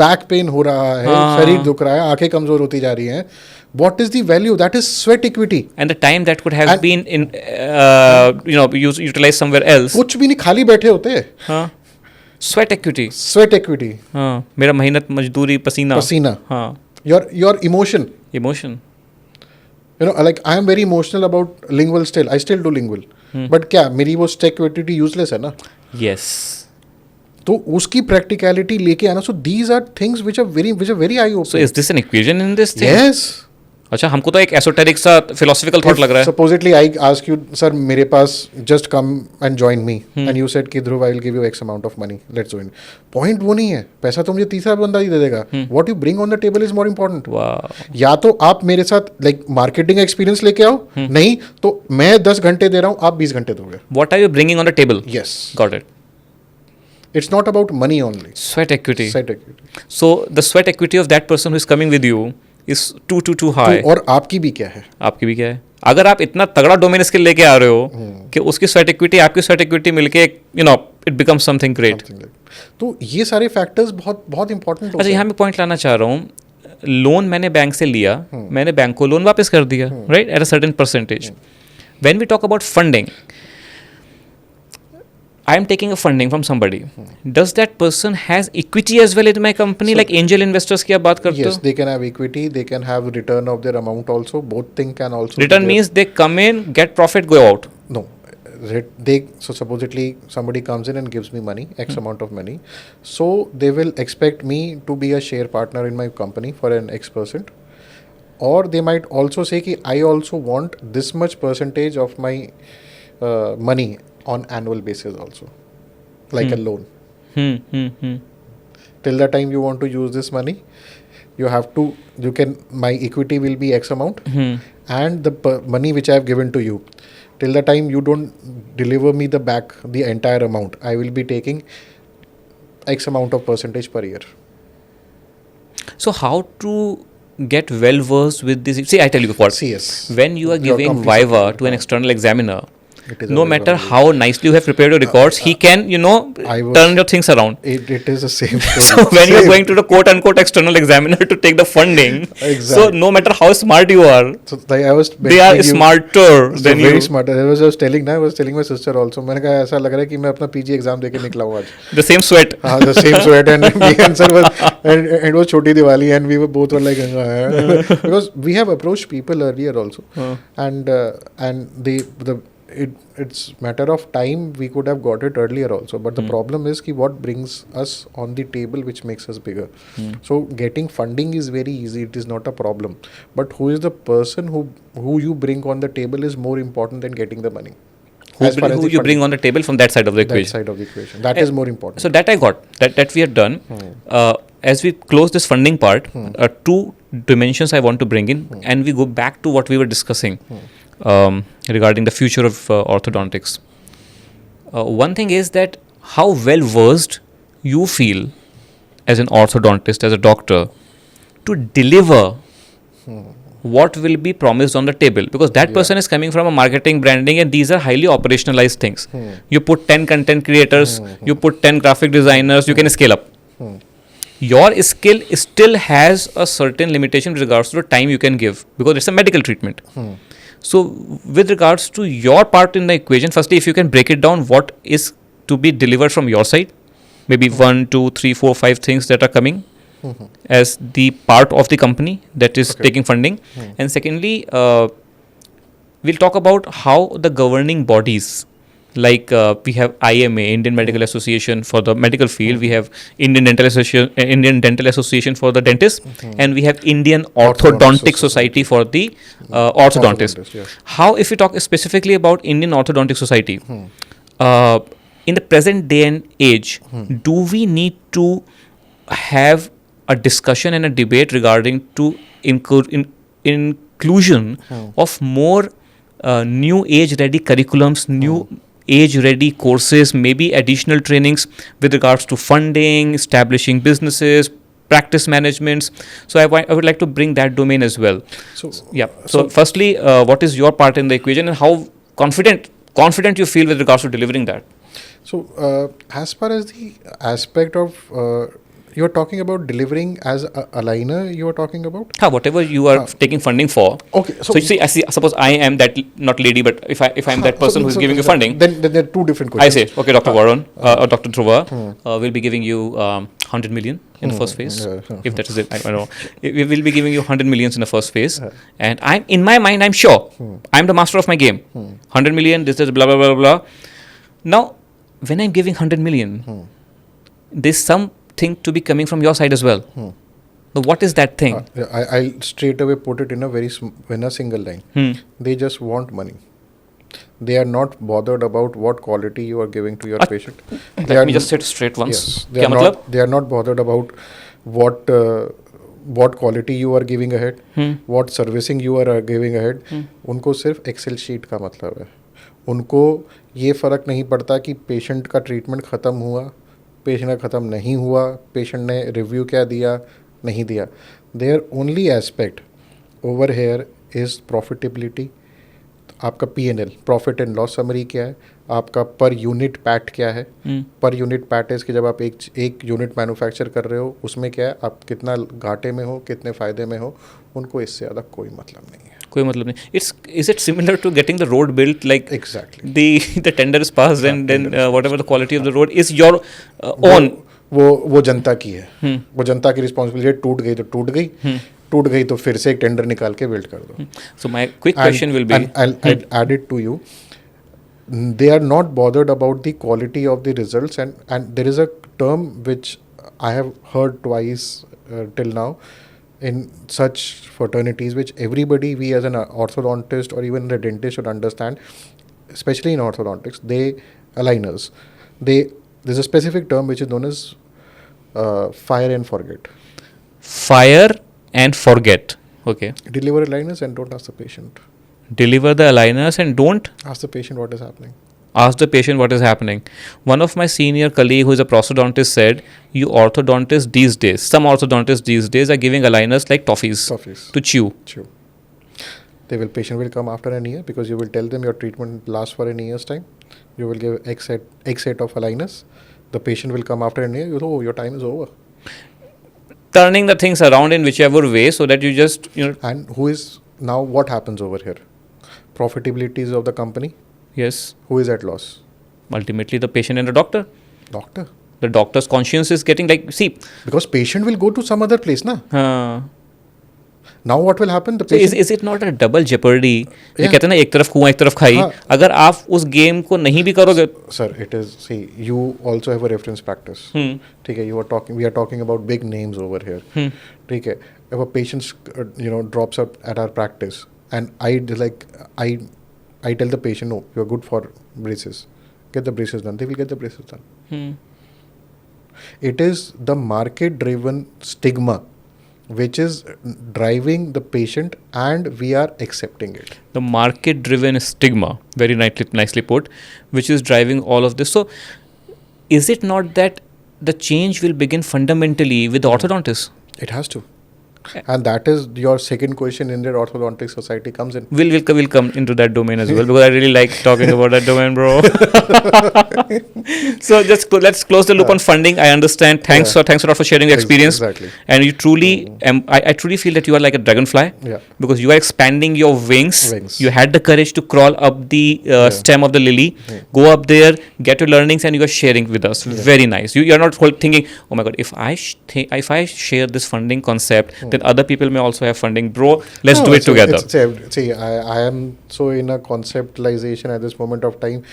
back pain हो रहा है, शरीर दुख रहा है, आंखें कमजोर होती जा रही हैं. What is the value? That is sweat equity. And the time that could have been in, utilized somewhere else. कुछ भी नहीं, खाली बैठे होते हैं. Sweat equity. Sweat equity. मेरा मेहनत, मजदूरी, पसीना. Your emotion. Like I am very emotional about lingual still. I still do lingual. But क्या मेरी वो sweat equity useless है ना? Yes. तो उसकी practicality लेके आना. So these are things which are very eye opening. So is this an equation in this thing? Yes. अच्छा, हमको तो एक एसोटेरिक सा philosophical thought लग रहा है. Supposedly I ask you, sir, मेरे पास just come and join me, and you said कि Dhruv, I will give you X amount of money, let's join. Point वो नहीं है, पैसा तो मुझे तीसरा बंदा ही दे देगा. What you bring on the table is more important. Wow. या तो आप मेरे साथ like marketing experience लेके आओ, नहीं तो मैं 10 घंटे दे रहा हूँ, आप 20 घंटे दोगे. What are you bringing on the table? Yes. Got it. It's not about money only. Sweat equity. Sweat equity. So the sweat equity of that person who is coming with you is too high. और आपकी भी क्या है? आपकी भी क्या है? अगर आप इतना तगड़ा डोमेन स्किल लेके आ रहे हो कि उसकी स्वेट इक्विटी आपकी स्वेट इक्विटी मिलके it becomes something great. Something like. तो ये सारे फैक्टर्स बहुत बहुत इंपॉर्टेंट अच्छा, यहाँ मैं पॉइंट लाना चाह रहा हूँ. लोन मैंने बैंक से लिया, मैंने बैंक को लोन वापस कर दिया, right, at a certain percentage. When we talk about funding, I am taking a funding from somebody. Does that person has equity as well in my company, like angel investors की आप बात करते हो? Yes, they can have equity, they can have return of their amount also. Both thing can also. Return means they come in, get profit, go out. No, so supposedly somebody comes in and gives me money, X amount of money. So they will expect me to be a share partner in my company for an X%. Or they might also say कि I also want this much percentage of my money on annual basis also, like a loan. Till the time you want to use this money, my equity will be X amount, and the money which I have given to you, till the time you don't deliver me the entire amount, I will be taking X amount of percentage per year. So how to get well versed with this? See, I tell you what. CS. When you are giving viva to an external examiner, no matter how nicely you have prepared your records, he can, turn your things around. It is the same story. So when you're going to the quote-unquote external examiner to take the funding, exactly. So no matter how smart you are, so they are smarter than you. Very smarter. I was telling my sister also. मैंने कहा ऐसा लग रहा है कि मैं अपना PG exam देके निकला हूँ आज. The same sweat. The same sweat, and the answer was, and it was Choti Diwali, and we were both were like, because we have approached people earlier also, and it's matter of time. We could have got it earlier also, but the problem is ki what brings us on the table which makes us bigger. So getting funding is very easy, it is not a problem, but who is the person who you bring on the table is more important than getting the money. Who you bring on the table from that side of the equation. That is more important. So that I got, that we have done. As we close this funding part, two dimensions I want to bring in, and we go back to what we were discussing regarding the future of orthodontics. One thing is that how well versed you feel as an orthodontist, as a doctor, to deliver what will be promised on the table, because that person is coming from a marketing, branding, and these are highly operationalized things. You put 10 content creators, you put 10 graphic designers, you can scale up. Your skill still has a certain limitation with regards to the time you can give, because it's a medical treatment. So with regards to your part in the equation, firstly, if you can break it down, what is to be delivered from your side, maybe 1, 2, 3, 4, 5 things that are coming as the part of the company that is taking funding. And secondly, we'll talk about how the governing bodies, like we have IMA, Indian Medical Association for the medical field, we have Indian Dental Association for the dentists, and we have Indian Orthodontic Society for the orthodontists. Yes. How, if we talk specifically about Indian Orthodontic Society, in the present day and age, do we need to have a discussion and a debate regarding to inclusion of more new age ready curriculums, new age ready courses, maybe additional trainings with regards to funding, establishing businesses, practice managements? So I would like to bring that domain as well. So firstly, what is your part in the equation, and how confident you feel with regards to delivering that? So as far as the aspect of you are talking about delivering as a aligner, you are talking about? Whatever you are taking funding for. Okay. So you see, suppose I am that, not lady, but if I'm that person who is giving you funding. Then there are two different questions. I say, okay, Dr. Varun or Dr. Dhruva will be giving you 100 million in the first phase. If that is it, I don't know. We will be giving you 100 millions in the first phase. And in my mind, I'm sure I'm the master of my game. 100 million, this is blah, blah, blah, blah. Now, when I'm giving 100 million, there's something to be coming from your side as well. So what is that thing? I'll straight away put it in a single line. They just want money. They are not bothered about what quality you are giving to your patient. Let me just say it straight once. Yes, they are not bothered about what quality you are giving ahead, what servicing you are giving ahead. उनको सिर्फ Excel sheet का मतलब है. उनको ये फ़र्क नहीं पड़ता कि पेशेंट का ट्रीटमेंट ख़त्म हुआ, पेशेंट का ख़त्म नहीं हुआ, पेशेंट ने रिव्यू क्या दिया, नहीं दिया. Their only aspect over here is profitability. आपका P&L, profit and loss summary क्या है, आपका पर यूनिट पैट क्या है. पर यूनिट पैट इज कि जब आप एक यूनिट मैन्युफैक्चर कर रहे हो उसमें क्या है, आप कितना घाटे में हो, कितने फ़ायदे में हो, उनको इससे ज़्यादा कोई मतलब नहीं है. कोई मतलब नहीं. Is it similar to getting the road built? Like Exactly. the tender is passed and then whatever the quality of the road is your own. वो जनता की है. वो जनता की रिस्पॉन्सिबिलिटी. टूट गई तो टूट गई, टूट गई तो फिर से एक टेंडर निकाल के बिल्ड कर दो. So my quick question will be, and I'll add it to you. They are not bothered about the quality of the results, and there is a term which I have heard twice till now in such fraternities, which everybody, we as an orthodontist or even a dentist should understand, especially in orthodontics. They aligners, there's a specific term which is known as fire and forget. fire and forget. Okay. Deliver aligners and don't ask the patient. Deliver the aligners and don't Ask the patient what is happening. ask the patient what is happening. One of my senior colleague who is a prosthodontist said, you orthodontists these days, some orthodontists these days are giving aligners like toffees to chew. Chew. Patient will come after a year because you will tell them your treatment lasts for a year's time. You will give X set of aligners. The patient will come after a year. You know, oh, your time is over. Turning the things around in whichever way so that you just, And who is now, what happens over here? Profitabilities of the company. Yes. Who is at loss? Ultimately the patient and the doctor. Doctor. The doctor's conscience is getting like, see. Because patient will go to some other place, na? Now what will happen? The patient. So is it not a double jeopardy? ये कहते हैं ना एक तरफ कुआं एक तरफ खाई. अगर आप उस गेम को नहीं भी करोगे. Sir, it is. See, you also have a reference practice. ठीक है. We are talking about big names over here. ठीक है. If a patient, drops up at our practice, and I tell the patient, no, you are good for braces. Get the braces done. They will get the braces done. It is the market-driven stigma which is driving the patient, and we are accepting it. The market-driven stigma, very nicely put, which is driving all of this. So, is it not that the change will begin fundamentally with the orthodontists? It has to. And that is your second question in the orthodontic society comes in. We'll come into that domain as well because I really like talking about that domain, bro. So let's close the loop on funding. I understand. Thanks a lot for sharing the experience. Exactly. And you truly, I truly feel that you are like a dragonfly. Yeah. Because you are expanding your wings. You had the courage to crawl up the stem of the lily, go up there, get your learnings, and you are sharing with us. Very nice. You are not thinking, oh my God, if I share this funding concept, then other people may also have funding. Bro, let's do it together. See, I am so in a conceptualization at this moment of time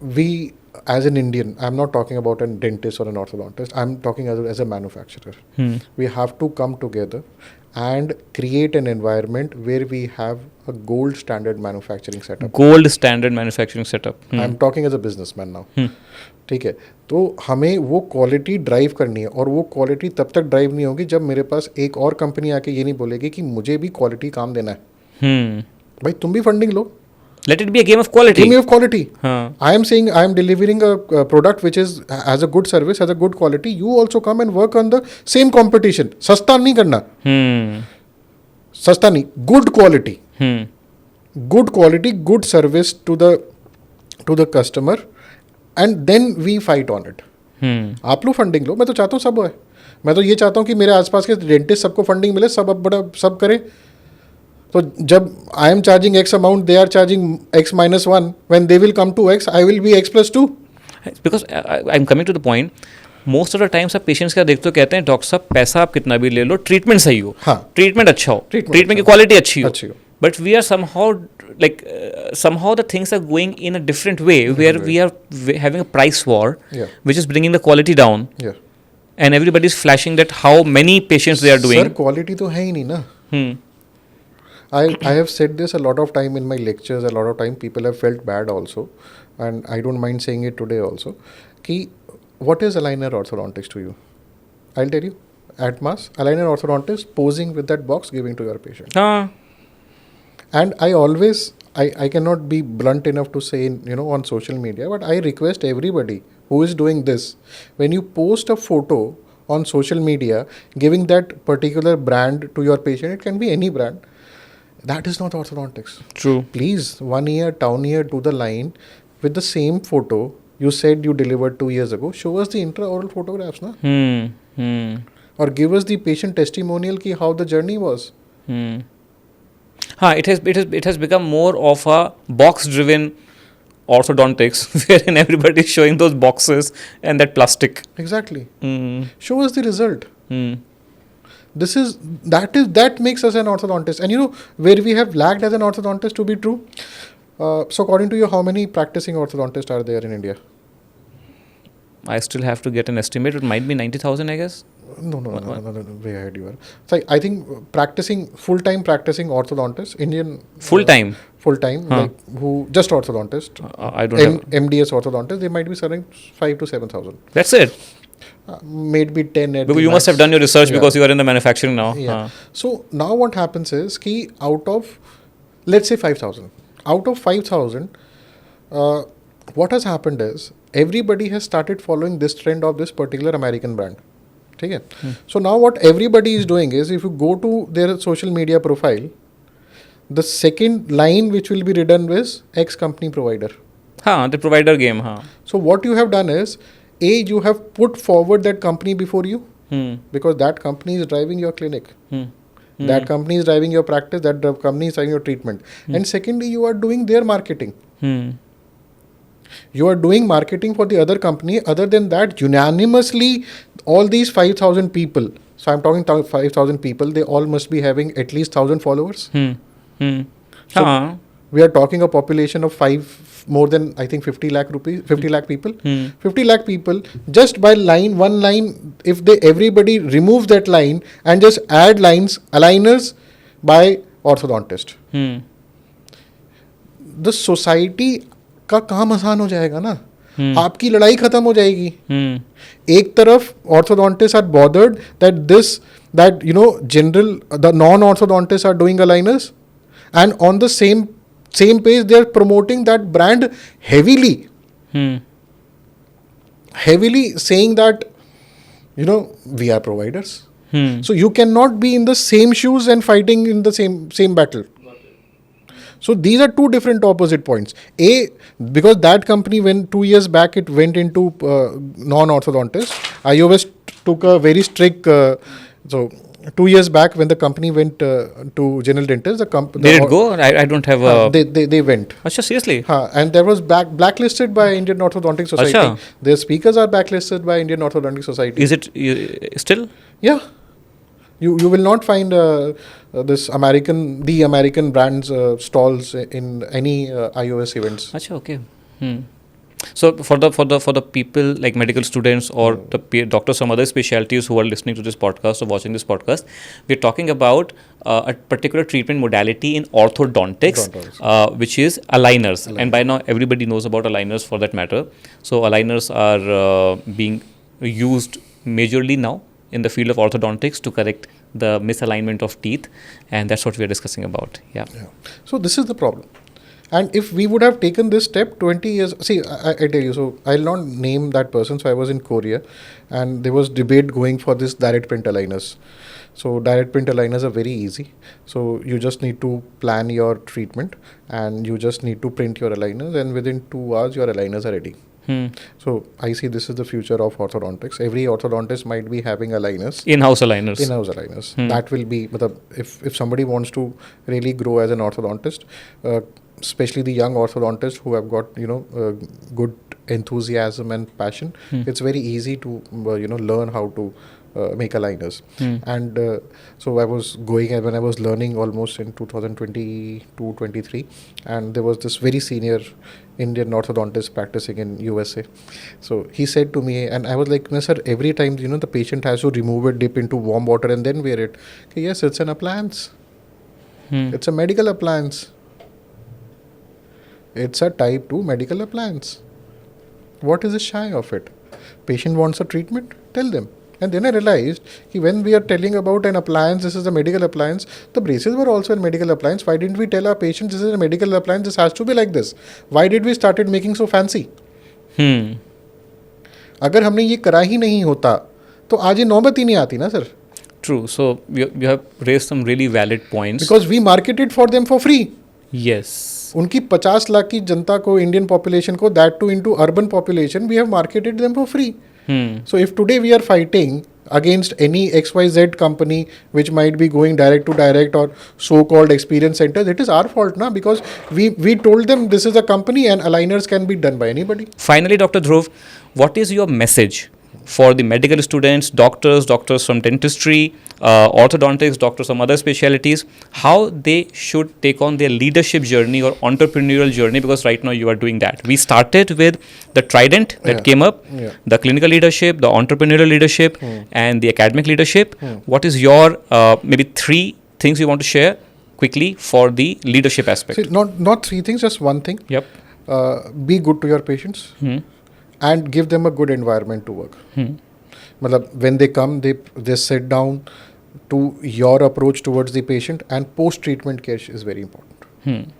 we as an Indian, I'm not talking about a dentist or an orthodontist, I'm talking as a manufacturer. We have to come together and create an environment where we have a gold standard manufacturing setup. I'm talking as a businessman now. ठीक है. तो हमें वो quality drive करनी है, और वो quality तब तक ड्राइव नहीं होगी जब मेरे पास एक और कंपनी आके ये नहीं बोलेगी कि मुझे भी क्वालिटी काम देना है. भाई तुम भी funding low. Let it be a game of quality. Game of quality. I am saying I am delivering a product which is has a good service, has a good quality. You also come and work on the same competition. सस्ता नहीं करना. सस्ता नहीं. Good quality. Good quality, good service to the customer, and then we fight on it. आप लोग funding लो. मैं तो चाहता हूँ सब है. मैं तो ये चाहता हूँ कि मेरे आसपास के डेंटिस्ट सबको फंडिंग मिले, सब अब बड़ा सब करें. तो जब I am charging X amount, they are charging X minus 1. When they will come to X, I will be X plus 2. Because I'm coming to the point. Most of the times आप patients का देखते हो, कहते हैं doctor साहब पैसा आप कितना भी ले लो, ट्रीटमेंट सही हो. ट्रीटमेंट अच्छा हो, ट्रीटमेंट की क्वालिटी अच्छी हो. But we are somehow the things are going in a different way, where we are having a price war, which is bringing the quality down. And everybody is flashing that how many patients they are doing. Sir, quality तो है ही नहीं ना. I have said this a lot of time in my lectures. A lot of time people have felt bad also, and I don't mind saying it today also. Ki what is aligner orthodontics to you? I'll tell you. At mass, aligner orthodontist posing with that box, giving to your patient. And I always, I cannot be blunt enough to say on social media, but I request everybody who is doing this, when you post a photo on social media giving that particular brand to your patient, it can be any brand. That is not orthodontics. True. Please, 1 year down here to the line with the same photo you said you delivered 2 years ago. Show us the intraoral photographs, na? Or give us the patient testimonial ki how the journey was. It has become more of a box-driven orthodontics, wherein everybody is showing those boxes and that plastic. Exactly. Show us the result. That makes us an orthodontist. And you know where we have lagged as an orthodontist to be true. So according to you, how many practicing orthodontists are there in India? I still have to get an estimate. It might be 90,000, I guess. No, way ahead you are. So I think full-time practicing orthodontists, Indian full-time, like who just orthodontist. I don't have MDS orthodontist. They might be selling 5,000 to 7,000. That's it. Maybe 10 at because you must have done your research because you are in the manufacturing now. Yeah. So now what happens is ki out of, let's say 5,000. Out of 5,000, what has happened is everybody has started following this trend of this particular American brand. Okay? So now what everybody is doing is, if you go to their social media profile, the second line which will be written is X company provider. The provider game. So what you have done is, you have put forward that company before you, because that company is driving your clinic. That company is driving your practice, that company is driving your treatment. And secondly, you are doing their marketing. You are doing marketing for the other company. Other than that, unanimously, all these 5,000 people, so I'm talking 5,000 people, they all must be having at least 1,000 followers. So we are talking a population of more than I think 50 lakh people. 50 lakh people, just by one line, if everybody removes that line and just add aligners by orthodontist, the society का काम आसान हो जाएगा ना. आपकी लड़ाई खत्म हो जाएगी. एक तरफ orthodontists are bothered that the non-orthodontists are doing aligners, and on the same page they are promoting that brand heavily saying that we are providers. So you cannot be in the same shoes and fighting in the same battle. So these are two different opposite points. Because that company, when 2 years back it went into non-orthodontist, iOS took a very strict. So 2 years back, when the company went to general dentists, Did it go? I don't have a. They went. Achha, seriously? And there was blacklisted by Indian Orthodontic Society. Achha. Their speakers are blacklisted by Indian Orthodontic Society. Is it still? Yeah. You will not find this American brands stalls in any iOS events. Achha, okay. So for the people like medical students or the doctors from other specialties who are listening to this podcast or watching this podcast, we're talking about a particular treatment modality in orthodontics, which is aligners. And by now everybody knows about aligners for that matter. So aligners are being used majorly now in the field of orthodontics to correct the misalignment of teeth, and that's what we are discussing about. Yeah. So this is the problem. And if we would have taken this step 20 years, see, I tell you, so I'll not name that person. So I was in Korea and there was debate going for this direct print aligners. So direct print aligners are very easy. So you just need to plan your treatment and you just need to print your aligners, and within 2 hours your aligners are ready. So I see this is the future of orthodontics. Every orthodontist might be having aligners. In-house aligners. That will be, if somebody wants to really grow as an orthodontist, especially the young orthodontists who have got good enthusiasm and passion, it's very easy to learn how to make aligners. And so I was when I was learning almost in 2022-23, and there was this very senior Indian orthodontist practicing in USA. So he said to me, and I was like, no sir, every time the patient has to remove it, dip into warm water and then wear it. Okay, yes, it's an appliance. It's a medical appliance. It's a type 2 medical appliance. What is the shy of it? Patient wants a treatment, tell them. And then I realized when we are telling about an appliance, this is a medical appliance, the braces were also a medical appliance. Why didn't we tell our patients this is a medical appliance, this has to be like this? Why did we started making so fancy? अगर हमने ये करा ही नहीं होता तो आज ये नौबत ही नहीं आती ना sir. True. So you have raised some really valid points. Because we marketed for them for free. Yes. उनकी 50 लाख की जनता को, इंडियन पॉपुलेशन को, that too into urban population, we have marketed them for free. So if today we are fighting against any XYZ company which might be going direct to direct or so-called experience centers, it is our fault, na? Because we told them this is a company and aligners can be done by anybody. Finally, Dr. Dhruv, what is your message for the medical students, doctors from dentistry, orthodontics, doctors from other specialties, how they should take on their leadership journey or entrepreneurial journey? Because right now you are doing that. We started with the Trident that came up, the clinical leadership, the entrepreneurial leadership, and the academic leadership. What is your maybe 3 things you want to share quickly for the leadership aspect? See, not 3 things, just one thing. Yep. Be good to your patients. And give them a good environment to work. Matlab, when they come, they sit down to your approach towards the patient, and post-treatment care is very important.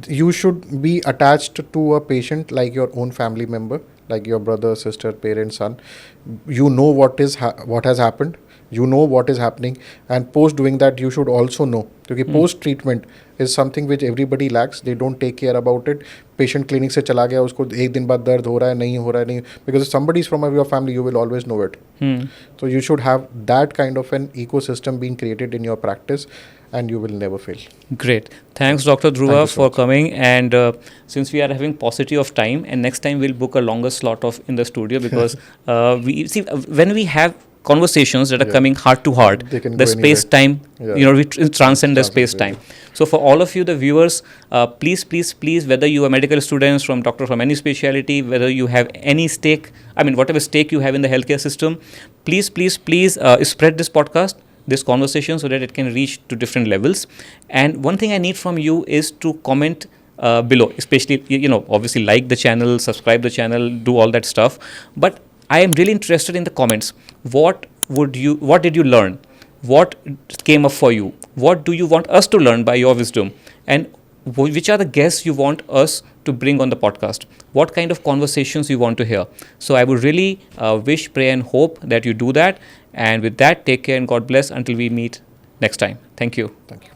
You should be attached to a patient like your own family member, like your brother, sister, parent, son. You know what has happened. You know what is happening, and post doing that you should also know, because post treatment is something which everybody lacks. They don't take care about it. Patient clinic से चला गया, उसको एक दिन बाद दर्द हो रहा है, नहीं हो रहा है, नहीं, because if somebody is from your family, you will always know it. So you should have that kind of an ecosystem being created in your practice, and you will never fail. Great. Thanks, Dr. Dhruv, for coming. And since we are having paucity of time, and next time we'll book a longer slot in the studio, because we see when we have conversations that are coming heart to heart, the space time, we transcend the space time. So for all of you, the viewers, please, whether you are medical students, doctor from any specialty, whether you have any stake, whatever stake you have in the healthcare system, please spread this podcast, this conversation, so that it can reach to different levels. And one thing I need from you is to comment below, especially, obviously like the channel, subscribe the channel, do all that stuff. But I am really interested in the comments. What did you learn? What came up for you? What do you want us to learn by your wisdom? And which are the guests you want us to bring on the podcast? What kind of conversations you want to hear? So I would really wish, pray and hope that you do that. And with that, take care and God bless until we meet next time. Thank you. Thank you.